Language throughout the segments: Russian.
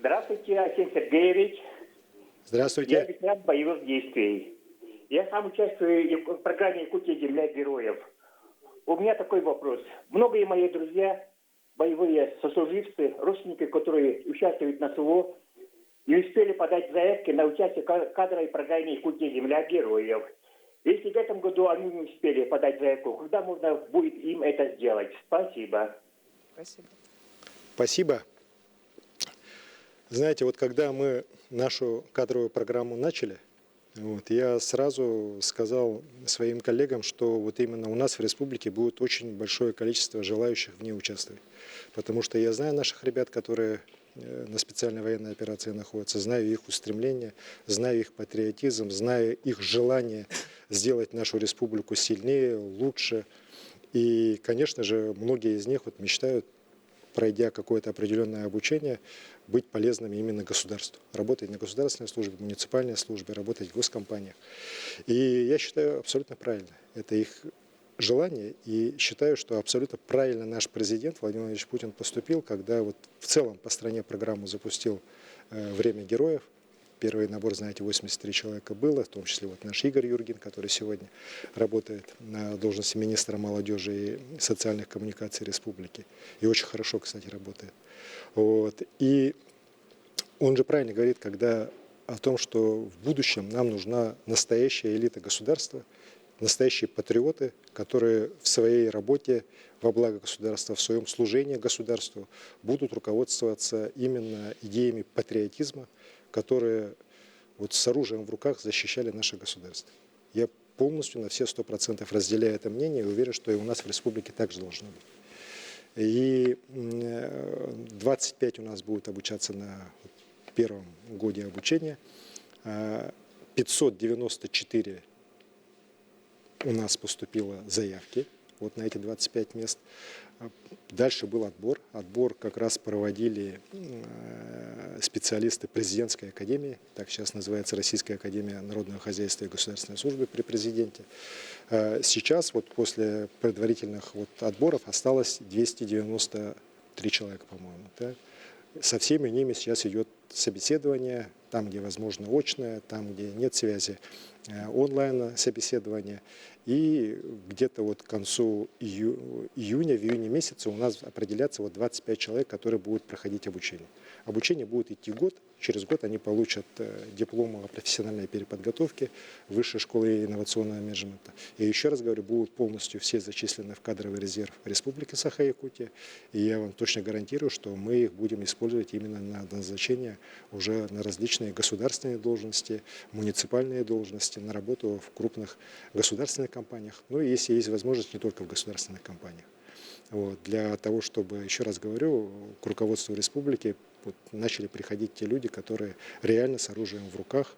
Здравствуйте, Арсений Сергеевич. Здравствуйте. Я ветеран боевых действий. Я сам участвую в программе «Якутия. Земля героев». У меня такой вопрос. Многие мои друзья, боевые сослуживцы, родственники, которые участвуют на СВО, не успели подать заявки на участие в кадровой программе «Якутия. Земля героев». Если в этом году они не успели подать заявку, когда можно будет им это сделать? Спасибо. Спасибо. Спасибо. Знаете, вот когда мы нашу кадровую программу начали, я сразу сказал своим коллегам, что вот именно у нас в республике будет очень большое количество желающих в ней участвовать. Потому что я знаю наших ребят, которые на специальной военной операции находятся, знаю их устремления, знаю их патриотизм, знаю их желание сделать нашу республику сильнее, лучше. И, конечно же, многие из них мечтают, пройдя какое-то определенное обучение, быть полезными именно государству. Работать на государственной службе, муниципальной службе, работать в госкомпаниях. И я считаю абсолютно правильно. Это их желание. И считаю, что абсолютно правильно наш президент Владимир Владимирович Путин поступил, когда в целом по стране программу запустил «Время героев». Первый набор, знаете, 83 человека было, в том числе наш Игорь Юргин, который сегодня работает на должности министра молодежи и социальных коммуникаций республики. И очень хорошо, кстати, работает. И он же правильно говорит, когда о том, что в будущем нам нужна настоящая элита государства, настоящие патриоты, которые в своей работе во благо государства, в своем служении государству будут руководствоваться именно идеями патриотизма, которые с оружием в руках защищали наше государство. Я полностью на все 100% разделяю это мнение и уверен, что и у нас в республике так же должно быть. И 25 у нас будет обучаться на первом годе обучения, 594 у нас поступило заявки на эти 25 мест. Дальше был отбор. Отбор как раз проводили специалисты президентской академии, так сейчас называется Российская академия народного хозяйства и государственной службы при президенте. Сейчас после предварительных отборов осталось 293 человека, по-моему. Да? Со всеми ними сейчас идет собеседование, там, где возможно очное, там, где нет связи, онлайн собеседование. И где-то к концу июня, в июне месяце у нас определятся 25 человек, которые будут проходить обучение. Обучение будет идти год. Через год они получат диплом о профессиональной переподготовке Высшей школы инновационного менеджмента. И еще раз говорю, будут полностью все зачислены в кадровый резерв Республики Саха-Якутия. И я вам точно гарантирую, что мы их будем использовать именно на назначение уже на различные государственные должности, муниципальные должности, на работу в крупных государственных компаниях. Ну и если есть возможность, не только в государственных компаниях. Для того, чтобы, еще раз говорю, к руководству республики начали приходить те люди, которые реально с оружием в руках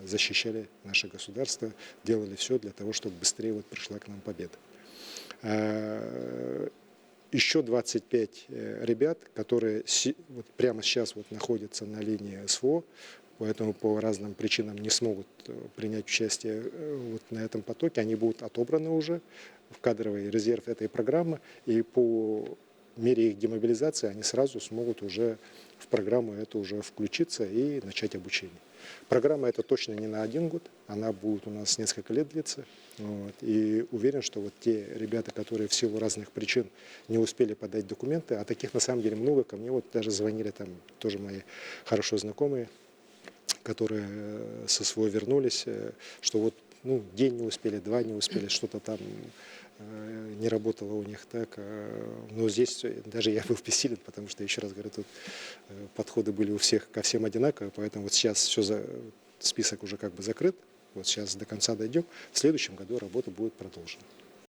защищали наше государство, делали все для того, чтобы быстрее пришла к нам победа. Еще 25 ребят, которые прямо сейчас находятся на линии СВО, поэтому по разным причинам не смогут принять участие на этом потоке, они будут отобраны уже в кадровый резерв этой программы, и по мере их демобилизации они сразу смогут уже в программу эту уже включиться и начать обучение. Программа эта точно не на 1 год, она будет у нас несколько лет длиться. И уверен, что те ребята, которые в силу разных причин не успели подать документы, а таких на самом деле много, ко мне даже звонили там тоже мои хорошо знакомые, которые со СВО вернулись, что день не успели, 2 не успели, что-то там не работало у них так. Но здесь даже я был бессилен, потому что, еще раз говорю, тут подходы были у всех ко всем одинаковые, поэтому сейчас список уже закрыт, сейчас до конца дойдем, в следующем году работа будет продолжена.